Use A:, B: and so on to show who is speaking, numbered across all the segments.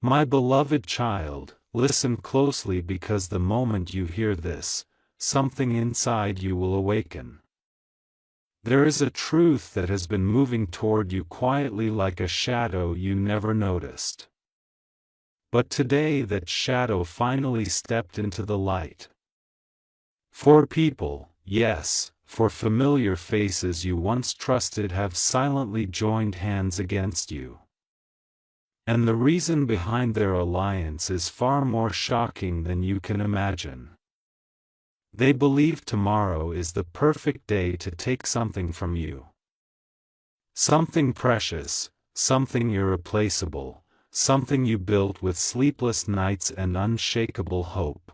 A: My beloved child, listen closely because the moment you hear this, something inside you will awaken. There is a truth that has been moving toward you quietly like a shadow you never noticed. But today that shadow finally stepped into the light. For people, yes, for familiar faces you once trusted have silently joined hands against you. And the reason behind their alliance is far more shocking than you can imagine. They believe tomorrow is the perfect day to take something from you. Something precious, something irreplaceable, something you built with sleepless nights and unshakable hope.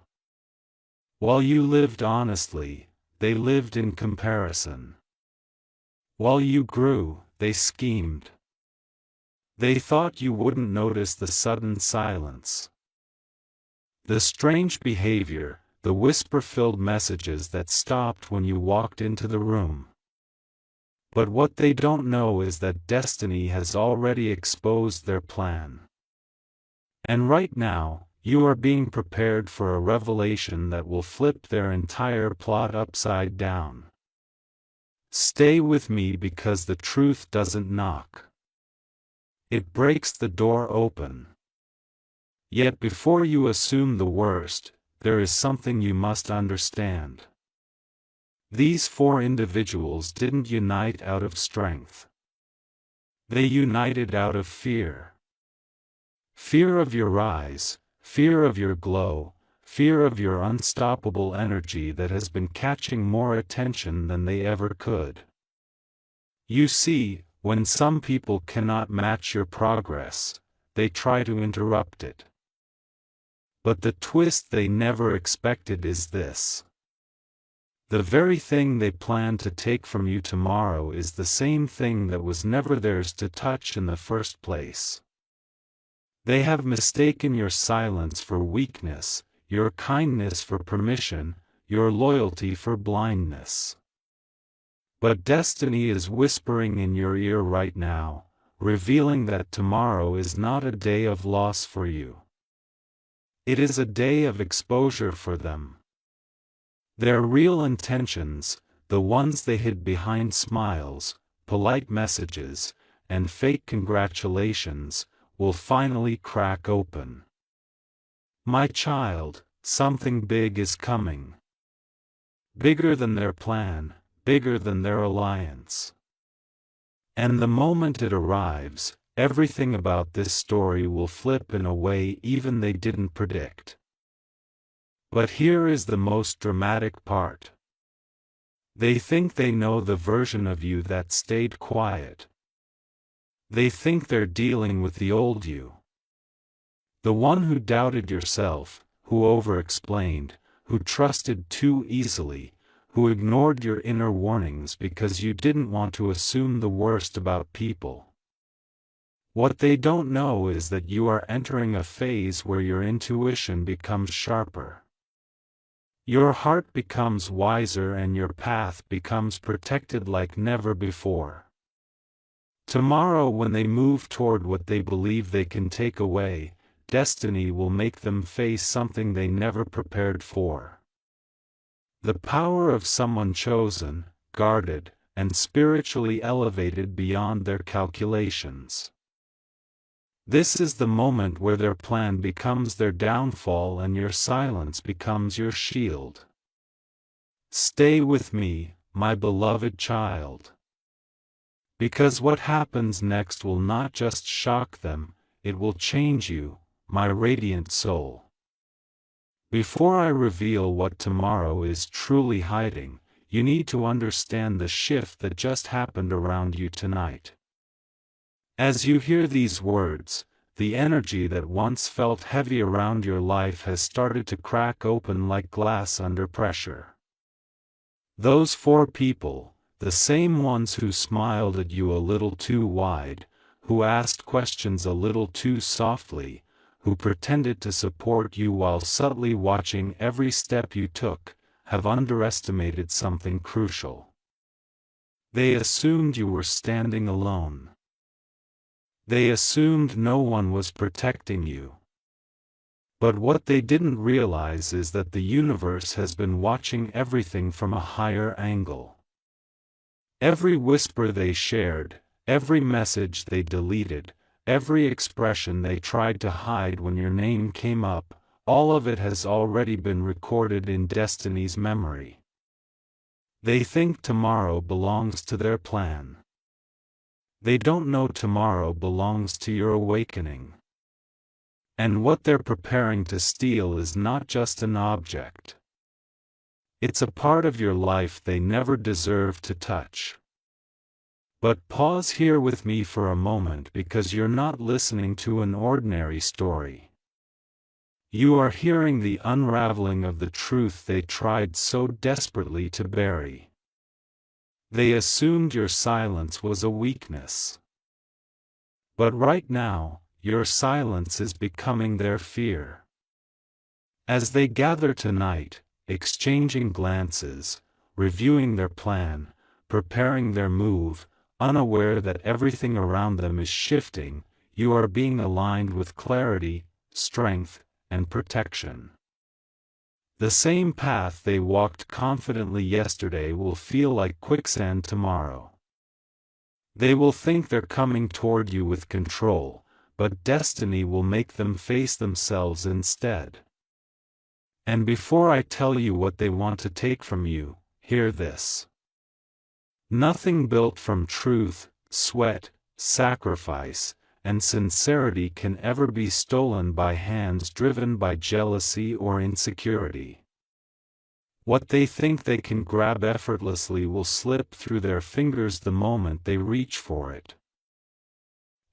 A: While you lived honestly, they lived in comparison. While you grew, they schemed. They thought you wouldn't notice the sudden silence. The strange behavior, the whisper-filled messages that stopped when you walked into the room. But what they don't know is that destiny has already exposed their plan. And right now, you are being prepared for a revelation that will flip their entire plot upside down. Stay with me because the truth doesn't knock. It breaks the door open. Yet before you assume the worst, there is something you must understand. These four individuals didn't unite out of strength. They united out of fear. Fear of your rise, fear of your glow, fear of your unstoppable energy that has been catching more attention than they ever could. You see, when some people cannot match your progress, they try to interrupt it. But the twist they never expected is this. The very thing they plan to take from you tomorrow is the same thing that was never theirs to touch in the first place. They have mistaken your silence for weakness, your kindness for permission, your loyalty for blindness. But destiny is whispering in your ear right now, revealing that tomorrow is not a day of loss for you. It is a day of exposure for them. Their real intentions, the ones they hid behind smiles, polite messages, and fake congratulations, will finally crack open. My child, something big is coming. Bigger than their plan, bigger than their alliance. And the moment it arrives, everything about this story will flip in a way even they didn't predict. But here is the most dramatic part. They think they know the version of you that stayed quiet. They think they're dealing with the old you. The one who doubted yourself, who over-explained, who trusted too easily, who ignored your inner warnings because you didn't want to assume the worst about people. What they don't know is that you are entering a phase where your intuition becomes sharper. Your heart becomes wiser and your path becomes protected like never before. Tomorrow when they move toward what they believe they can take away, destiny will make them face something they never prepared for. The power of someone chosen, guarded, and spiritually elevated beyond their calculations. This is the moment where their plan becomes their downfall and your silence becomes your shield. Stay with me, my beloved child. Because what happens next will not just shock them, it will change you, my radiant soul. Before I reveal what tomorrow is truly hiding, you need to understand the shift that just happened around you tonight. As you hear these words, the energy that once felt heavy around your life has started to crack open like glass under pressure. Those four people, the same ones who smiled at you a little too wide, who asked questions a little too softly, who pretended to support you while subtly watching every step you took, have underestimated something crucial. They assumed you were standing alone. They assumed no one was protecting you. But what they didn't realize is that the universe has been watching everything from a higher angle. Every whisper they shared, every message they deleted, every expression they tried to hide when your name came up, all of it has already been recorded in destiny's memory. They think tomorrow belongs to their plan. They don't know tomorrow belongs to your awakening. And what they're preparing to steal is not just an object. It's a part of your life they never deserved to touch. But pause here with me for a moment, because you're not listening to an ordinary story. You are hearing the unraveling of the truth they tried so desperately to bury. They assumed your silence was a weakness. But right now, your silence is becoming their fear. As they gather tonight, exchanging glances, reviewing their plan, preparing their move, unaware that everything around them is shifting, you are being aligned with clarity, strength, and protection. The same path they walked confidently yesterday will feel like quicksand tomorrow. They will think they're coming toward you with control, but destiny will make them face themselves instead. And before I tell you what they want to take from you, hear this. Nothing built from truth, sweat, sacrifice, and sincerity can ever be stolen by hands driven by jealousy or insecurity. What they think they can grab effortlessly will slip through their fingers the moment they reach for it.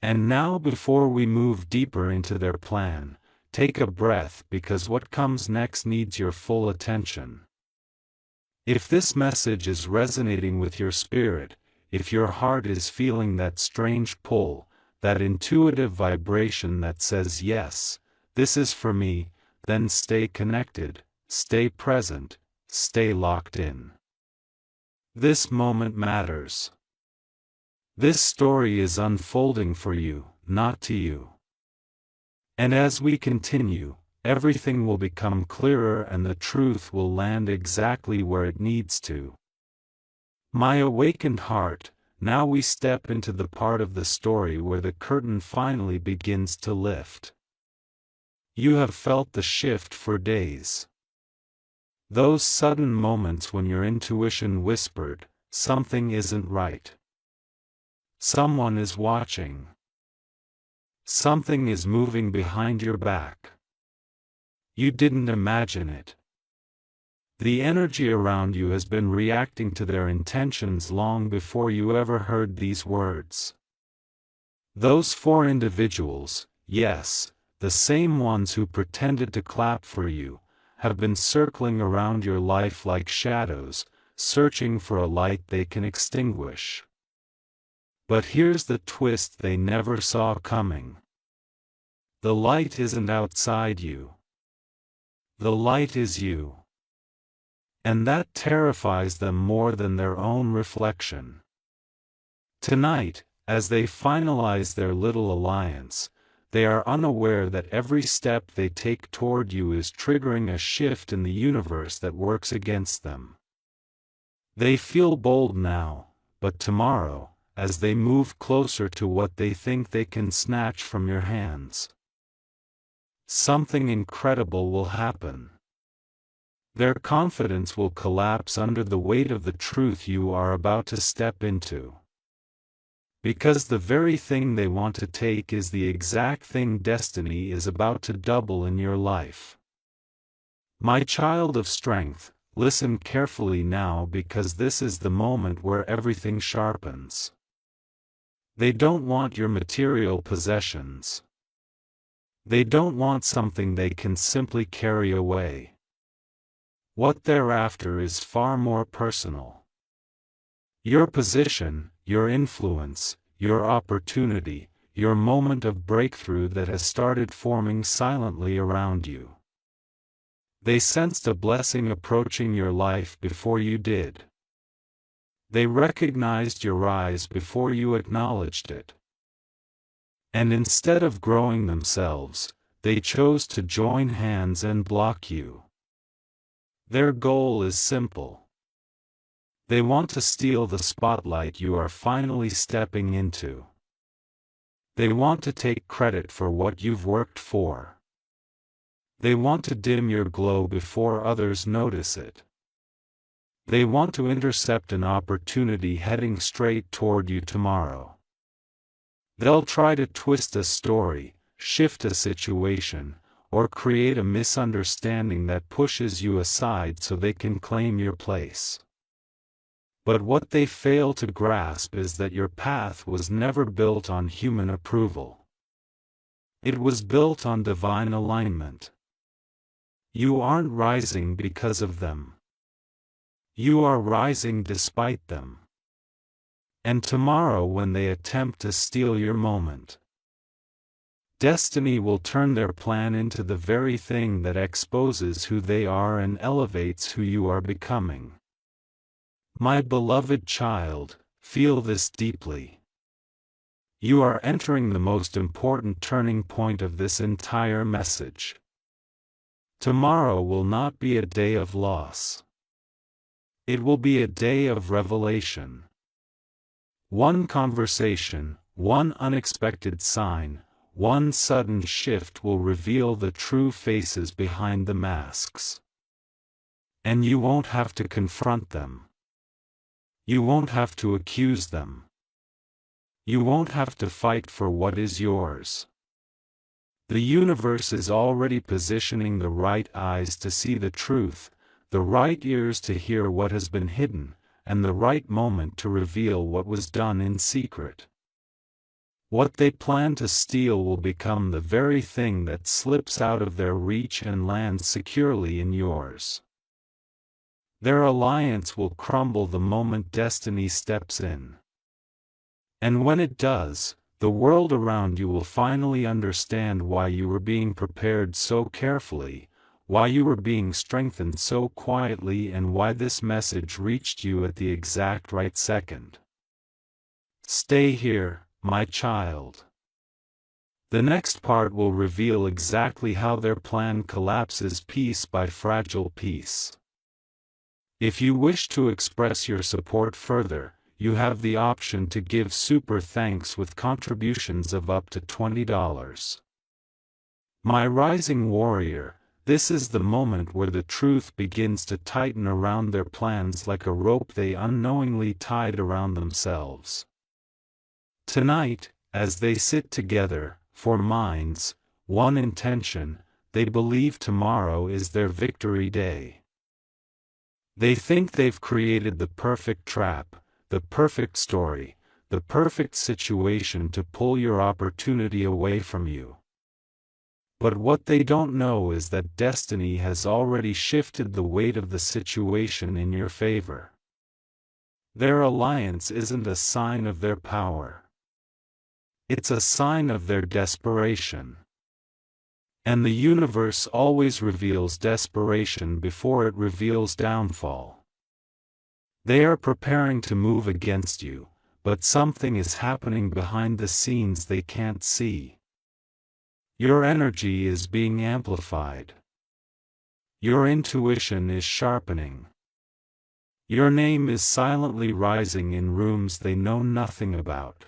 A: And now, before we move deeper into their plan, take a breath, because what comes next needs your full attention. If this message is resonating with your spirit, if your heart is feeling that strange pull, that intuitive vibration that says yes, this is for me, then stay connected, stay present, stay locked in. This moment matters. This story is unfolding for you, not to you. And as we continue, everything will become clearer and the truth will land exactly where it needs to. My awakened heart, now we step into the part of the story where the curtain finally begins to lift. You have felt the shift for days. Those sudden moments when your intuition whispered, something isn't right. Someone is watching. Something is moving behind your back. You didn't imagine it. The energy around you has been reacting to their intentions long before you ever heard these words. Those 4 individuals, yes, the same ones who pretended to clap for you, have been circling around your life like shadows, searching for a light they can extinguish. But here's the twist they never saw coming. The light isn't outside you. The light is you. And that terrifies them more than their own reflection. Tonight, as they finalize their little alliance, they are unaware that every step they take toward you is triggering a shift in the universe that works against them. They feel bold now, but tomorrow, as they move closer to what they think they can snatch from your hands, something incredible will happen. Their confidence will collapse under the weight of the truth you are about to step into. Because the very thing they want to take is the exact thing destiny is about to double in your life. My child of strength, listen carefully now, because this is the moment where everything sharpens. They don't want your material possessions. They don't want something they can simply carry away. What they're after is far more personal. Your position, your influence, your opportunity, your moment of breakthrough that has started forming silently around you. They sensed a blessing approaching your life before you did. They recognized your rise before you acknowledged it. And instead of growing themselves, they chose to join hands and block you. Their goal is simple. They want to steal the spotlight you are finally stepping into. They want to take credit for what you've worked for. They want to dim your glow before others notice it. They want to intercept an opportunity heading straight toward you tomorrow. They'll try to twist a story, shift a situation, or create a misunderstanding that pushes you aside so they can claim your place. But what they fail to grasp is that your path was never built on human approval. It was built on divine alignment. You aren't rising because of them. You are rising despite them. And tomorrow, when they attempt to steal your moment, destiny will turn their plan into the very thing that exposes who they are and elevates who you are becoming. My beloved child, feel this deeply. You are entering the most important turning point of this entire message. Tomorrow will not be a day of loss. It will be a day of revelation. One conversation, one unexpected sign, one sudden shift will reveal the true faces behind the masks. And you won't have to confront them. You won't have to accuse them. You won't have to fight for what is yours. The universe is already positioning the right eyes to see the truth, the right ears to hear what has been hidden, and the right moment to reveal what was done in secret. What they plan to steal will become the very thing that slips out of their reach and lands securely in yours. Their alliance will crumble the moment destiny steps in. And when it does, the world around you will finally understand why you were being prepared so carefully, why you were being strengthened so quietly, and why this message reached you at the exact right second. Stay here, my child. The next part will reveal exactly how their plan collapses piece by fragile piece. If you wish to express your support further, you have the option to give super thanks with contributions of up to $20. My rising warrior, this is the moment where the truth begins to tighten around their plans like a rope they unknowingly tied around themselves. Tonight, as they sit together, for minds, one intention, they believe tomorrow is their victory day. They think they've created the perfect trap, the perfect story, the perfect situation to pull your opportunity away from you. But what they don't know is that destiny has already shifted the weight of the situation in your favor. Their alliance isn't a sign of their power. It's a sign of their desperation. And the universe always reveals desperation before it reveals downfall. They are preparing to move against you, but something is happening behind the scenes they can't see. Your energy is being amplified. Your intuition is sharpening. Your name is silently rising in rooms they know nothing about.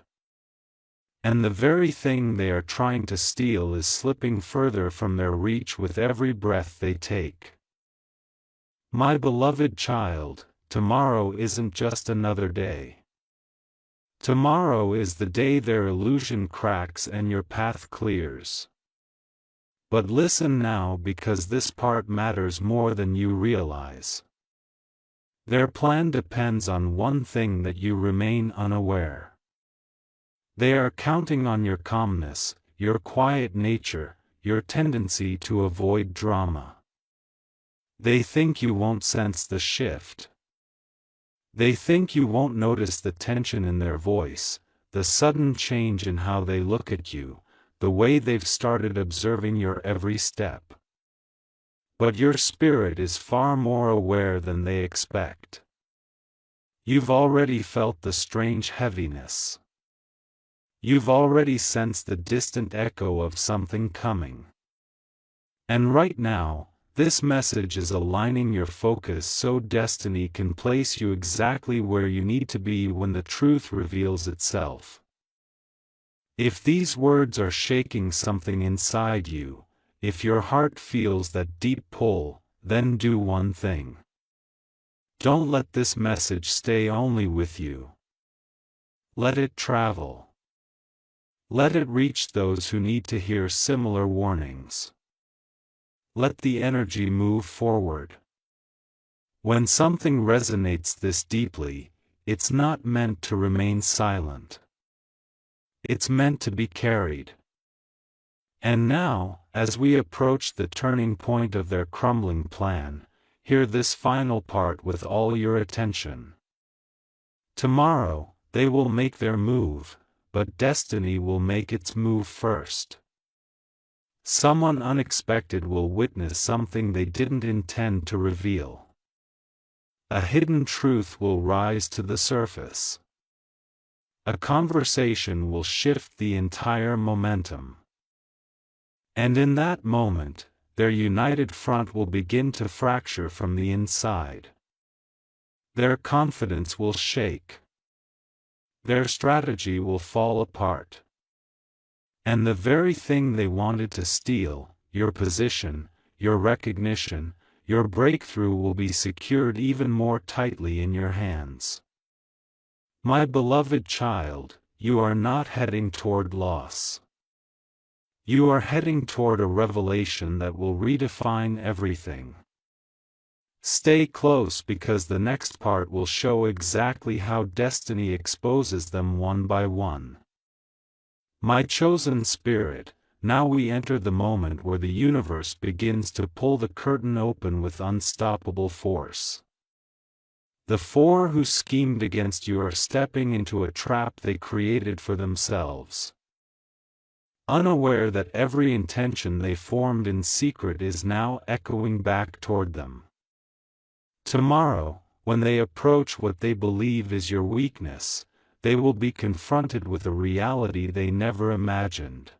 A: And the very thing they are trying to steal is slipping further from their reach with every breath they take. My beloved child, tomorrow isn't just another day. Tomorrow is the day their illusion cracks and your path clears. But listen now, because this part matters more than you realize. Their plan depends on one thing: that you remain unaware. They are counting on your calmness, your quiet nature, your tendency to avoid drama. They think you won't sense the shift. They think you won't notice the tension in their voice, the sudden change in how they look at you, the way they've started observing your every step. But your spirit is far more aware than they expect. You've already felt the strange heaviness. You've already sensed the distant echo of something coming. And right now, this message is aligning your focus so destiny can place you exactly where you need to be when the truth reveals itself. If these words are shaking something inside you, if your heart feels that deep pull, then do one thing. Don't let this message stay only with you. Let it travel. Let it reach those who need to hear similar warnings. Let the energy move forward. When something resonates this deeply, it's not meant to remain silent. It's meant to be carried. And now, as we approach the turning point of their crumbling plan, hear this final part with all your attention. Tomorrow, they will make their move, but destiny will make its move first. Someone unexpected will witness something they didn't intend to reveal. A hidden truth will rise to the surface. A conversation will shift the entire momentum. And in that moment, their united front will begin to fracture from the inside. Their confidence will shake. Their strategy will fall apart. And the very thing they wanted to steal, your position, your recognition, your breakthrough, will be secured even more tightly in your hands. My beloved child, you are not heading toward loss. You are heading toward a revelation that will redefine everything. Stay close, because the next part will show exactly how destiny exposes them one by one. My chosen spirit, now we enter the moment where the universe begins to pull the curtain open with unstoppable force. The four who schemed against you are stepping into a trap they created for themselves. Unaware that every intention they formed in secret is now echoing back toward them. Tomorrow, when they approach what they believe is your weakness, they will be confronted with a reality they never imagined.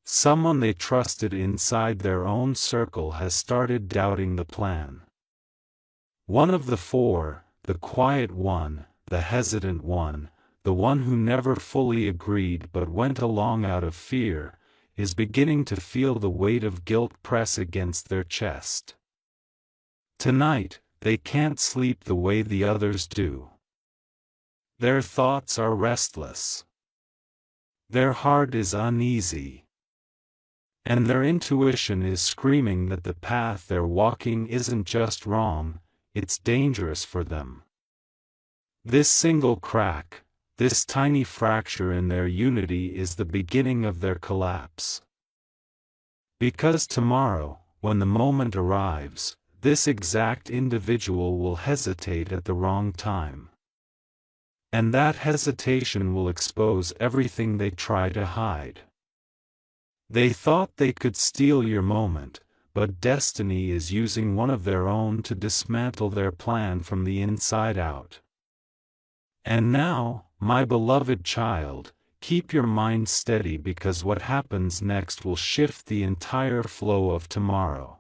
A: Someone they trusted inside their own circle has started doubting the plan. One of the four, the quiet one, the hesitant one, the one who never fully agreed but went along out of fear, is beginning to feel the weight of guilt press against their chest. Tonight, they can't sleep the way the others do. Their thoughts are restless. Their heart is uneasy. And their intuition is screaming that the path they're walking isn't just wrong, it's dangerous for them. This single crack, this tiny fracture in their unity, is the beginning of their collapse. Because tomorrow, when the moment arrives, this exact individual will hesitate at the wrong time. And that hesitation will expose everything they try to hide. They thought they could steal your moment, but destiny is using one of their own to dismantle their plan from the inside out. And now, my beloved child, keep your mind steady, because what happens next will shift the entire flow of tomorrow.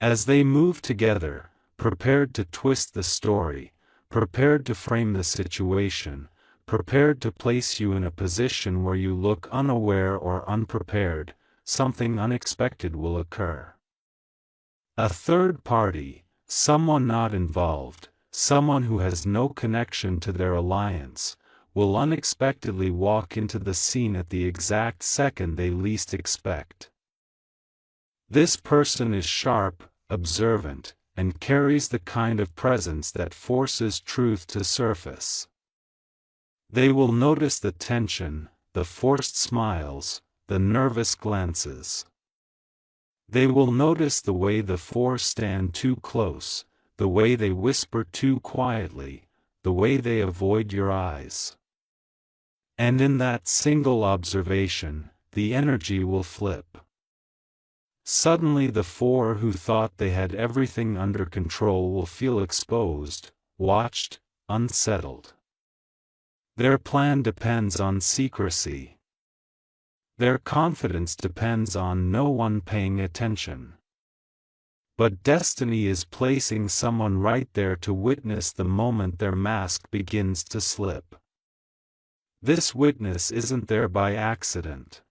A: As they move together, prepared to twist the story, prepared to frame the situation, prepared to place you in a position where you look unaware or unprepared, something unexpected will occur. A third party, someone not involved, someone who has no connection to their alliance, will unexpectedly walk into the scene at the exact second they least expect. This person is sharp, observant, and carries the kind of presence that forces truth to surface. They will notice the tension, the forced smiles, the nervous glances. They will notice the way the four stand too close, the way they whisper too quietly, the way they avoid your eyes. And in that single observation, the energy will flip. Suddenly the four who thought they had everything under control will feel exposed, watched, unsettled. Their plan depends on secrecy. Their confidence depends on no one paying attention. But destiny is placing someone right there to witness the moment their mask begins to slip. This witness isn't there by accident.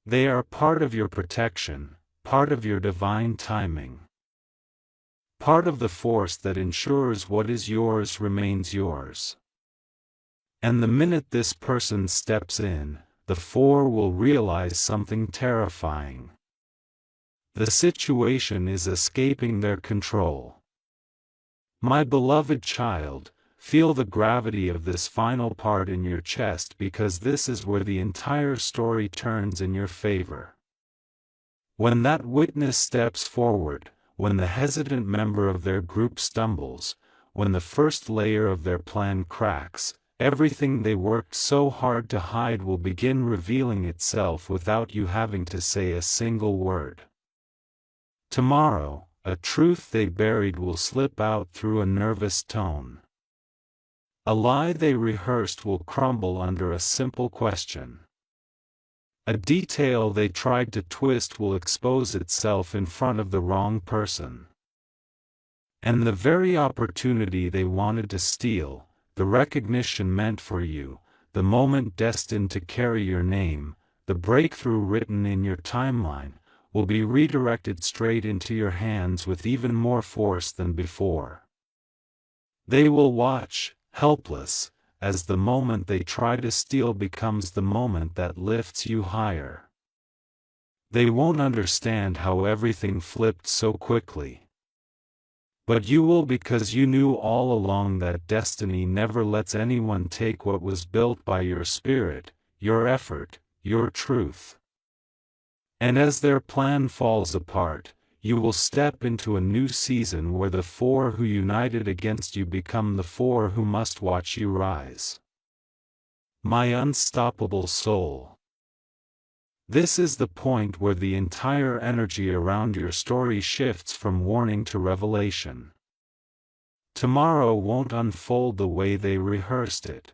A: They are part of your protection, part of your divine timing. Part of the force that ensures what is yours remains yours. And the minute this person steps in, the four will realize something terrifying. The situation is escaping their control. My beloved child, feel the gravity of this final part in your chest, because this is where the entire story turns in your favor. When that witness steps forward, when the hesitant member of their group stumbles, when the first layer of their plan cracks, everything they worked so hard to hide will begin revealing itself without you having to say a single word. Tomorrow, a truth they buried will slip out through a nervous tone. A lie they rehearsed will crumble under a simple question. A detail they tried to twist will expose itself in front of the wrong person. And the very opportunity they wanted to steal, the recognition meant for you, the moment destined to carry your name, the breakthrough written in your timeline, will be redirected straight into your hands with even more force than before. They will watch, helpless, as the moment they try to steal becomes the moment that lifts you higher. They won't understand how everything flipped so quickly. But you will, because you knew all along that destiny never lets anyone take what was built by your spirit, your effort, your truth. And as their plan falls apart, you will step into a new season where the four who united against you become the four who must watch you rise. My unstoppable soul. This is the point where the entire energy around your story shifts from warning to revelation. Tomorrow won't unfold the way they rehearsed it.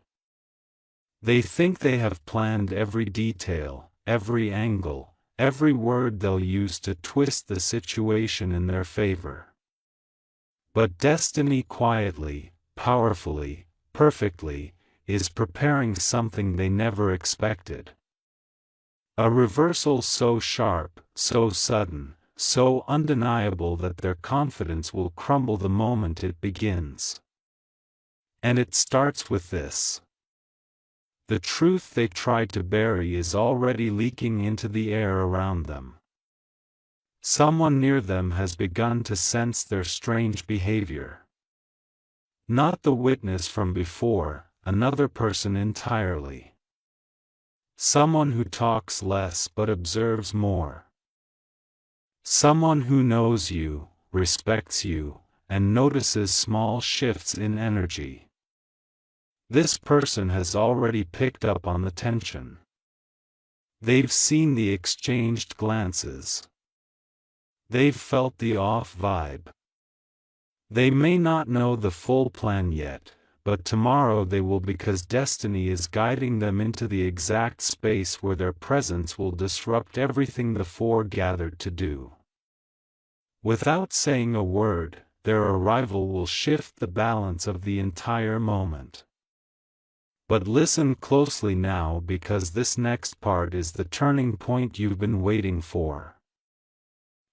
A: They think they have planned every detail, every angle, every word they'll use to twist the situation in their favor. But destiny quietly, powerfully, perfectly, is preparing something they never expected. A reversal so sharp, so sudden, so undeniable that their confidence will crumble the moment it begins. And it starts with this. The truth they tried to bury is already leaking into the air around them. Someone near them has begun to sense their strange behavior. Not the witness from before, another person entirely. Someone who talks less but observes more. Someone who knows you, respects you, and notices small shifts in energy. This person has already picked up on the tension. They've seen the exchanged glances. They've felt the off vibe. They may not know the full plan yet, but tomorrow they will, because destiny is guiding them into the exact space where their presence will disrupt everything the four gathered to do. Without saying a word, their arrival will shift the balance of the entire moment. But listen closely now, because this next part is the turning point you've been waiting for.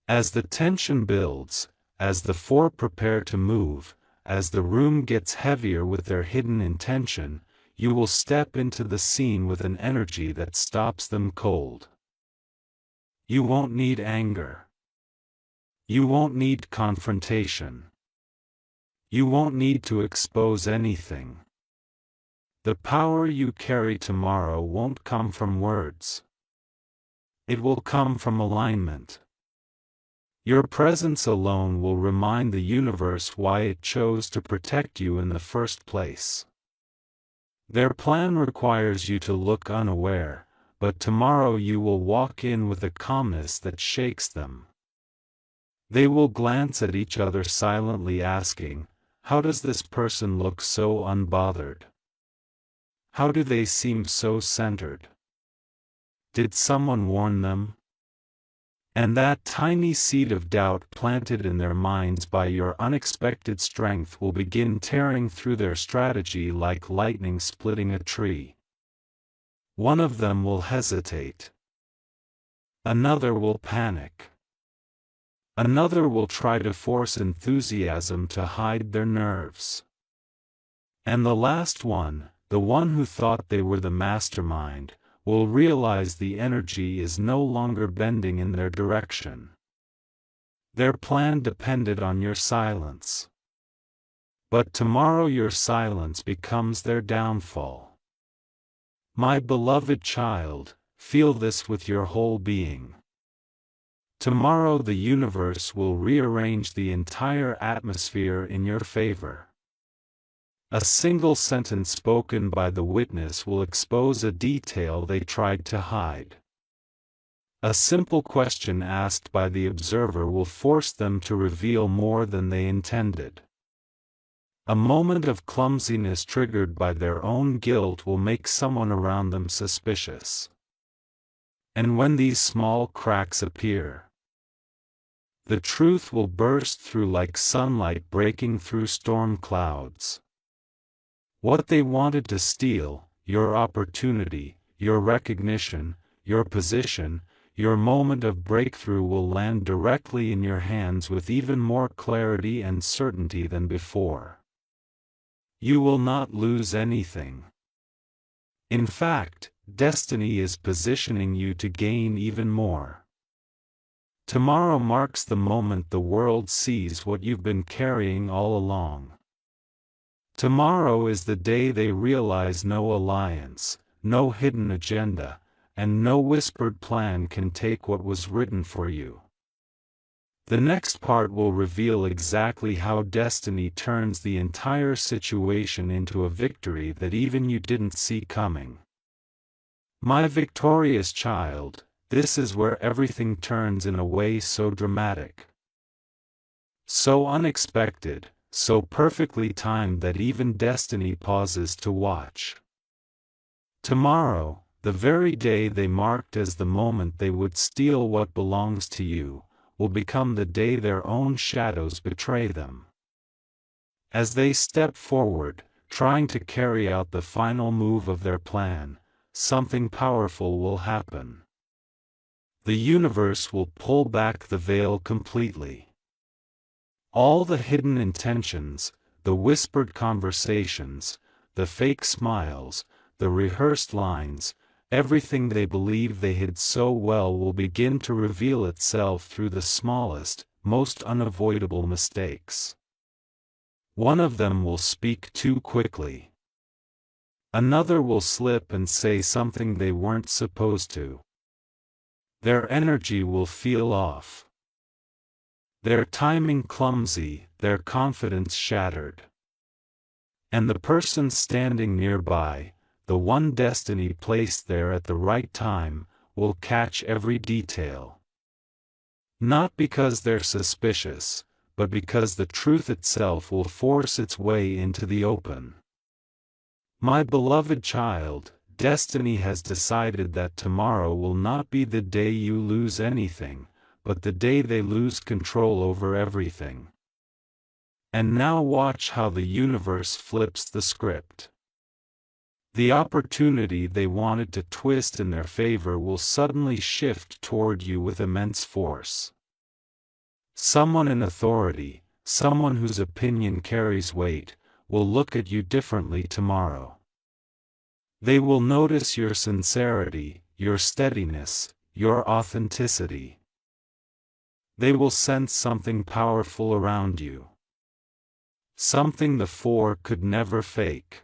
A: As the tension builds, as the four prepare to move, as the room gets heavier with their hidden intention, you will step into the scene with an energy that stops them cold. You won't need anger. You won't need confrontation. You won't need to expose anything. The power you carry tomorrow won't come from words. It will come from alignment. Your presence alone will remind the universe why it chose to protect you in the first place. Their plan requires you to look unaware, but tomorrow you will walk in with a calmness that shakes them. They will glance at each other silently, asking, "How does this person look so unbothered? How do they seem so centered?" Did someone warn them? And that tiny seed of doubt planted in their minds by your unexpected strength will begin tearing through their strategy like lightning splitting a tree. One of them will hesitate. Another will panic. Another will try to force enthusiasm to hide their nerves. And the last one, the one who thought they were the mastermind, will realize the energy is no longer bending in their direction. Their plan depended on your silence. But tomorrow your silence becomes their downfall. My beloved child, feel this with your whole being. Tomorrow the universe will rearrange the entire atmosphere in your favor. A single sentence spoken by the witness will expose a detail they tried to hide. A simple question asked by the observer will force them to reveal more than they intended. A moment of clumsiness triggered by their own guilt will make someone around them suspicious. And when these small cracks appear, the truth will burst through like sunlight breaking through storm clouds. What they wanted to steal, your opportunity, your recognition, your position, your moment of breakthrough will land directly in your hands with even more clarity and certainty than before. You will not lose anything. In fact, destiny is positioning you to gain even more. Tomorrow marks the moment the world sees what you've been carrying all along. Tomorrow is the day they realize no alliance, no hidden agenda, and no whispered plan can take what was written for you. The next part will reveal exactly how destiny turns the entire situation into a victory that even you didn't see coming. My victorious child, this is where everything turns in a way so dramatic, so unexpected, so perfectly timed that even destiny pauses to watch. Tomorrow, the very day they marked as the moment they would steal what belongs to you, will become the day their own shadows betray them. As they step forward, trying to carry out the final move of their plan, something powerful will happen. The universe will pull back the veil completely. All the hidden intentions, the whispered conversations, the fake smiles, the rehearsed lines, everything they believed they hid so well will begin to reveal itself through the smallest, most unavoidable mistakes. One of them will speak too quickly. Another will slip and say something they weren't supposed to. Their energy will feel off. Their timing clumsy, their confidence shattered. And the person standing nearby, the one destiny placed there at the right time, will catch every detail. Not because they're suspicious, but because the truth itself will force its way into the open. My beloved child, destiny has decided that tomorrow will not be the day you lose anything, but the day they lose control over everything. And now watch how the universe flips the script. The opportunity they wanted to twist in their favor will suddenly shift toward you with immense force. Someone in authority, someone whose opinion carries weight, will look at you differently tomorrow. They will notice your sincerity, your steadiness, your authenticity. They will sense something powerful around you. Something the four could never fake.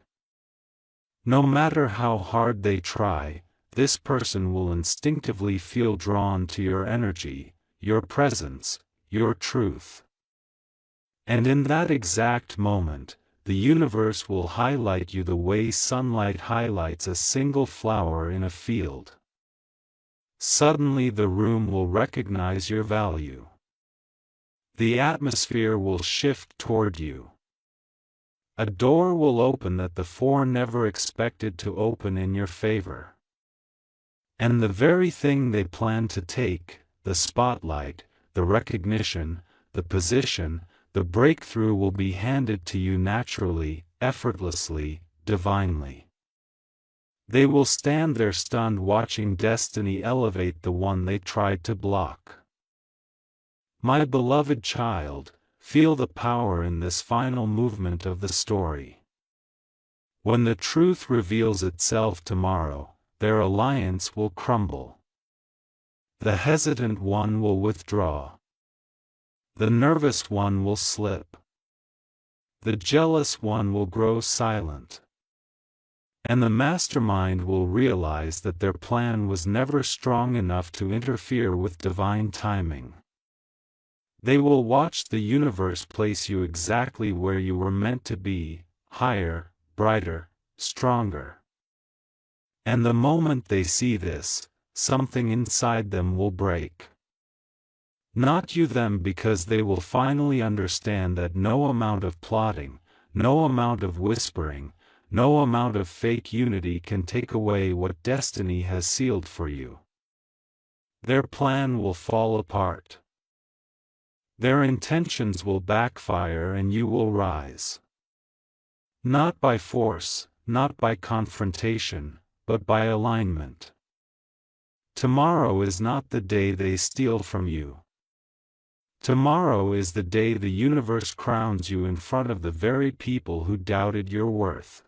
A: No matter how hard they try, this person will instinctively feel drawn to your energy, your presence, your truth. And in that exact moment, the universe will highlight you the way sunlight highlights a single flower in a field. Suddenly the room will recognize your value. The atmosphere will shift toward you. A door will open that the four never expected to open in your favor. And the very thing they plan to take, the spotlight, the recognition, the position, the breakthrough, will be handed to you naturally, effortlessly, divinely. They will stand there stunned, watching destiny elevate the one they tried to block. My beloved child, feel the power in this final movement of the story. When the truth reveals itself tomorrow, their alliance will crumble. The hesitant one will withdraw. The nervous one will slip. The jealous one will grow silent. And the mastermind will realize that their plan was never strong enough to interfere with divine timing. They will watch the universe place you exactly where you were meant to be, higher, brighter, stronger. And the moment they see this, something inside them will break. Not you them, because they will finally understand that no amount of plotting, no amount of whispering, no amount of fake unity can take away what destiny has sealed for you. Their plan will fall apart. Their intentions will backfire and you will rise. Not by force, not by confrontation, but by alignment. Tomorrow is not the day they steal from you. Tomorrow is the day the universe crowns you in front of the very people who doubted your worth.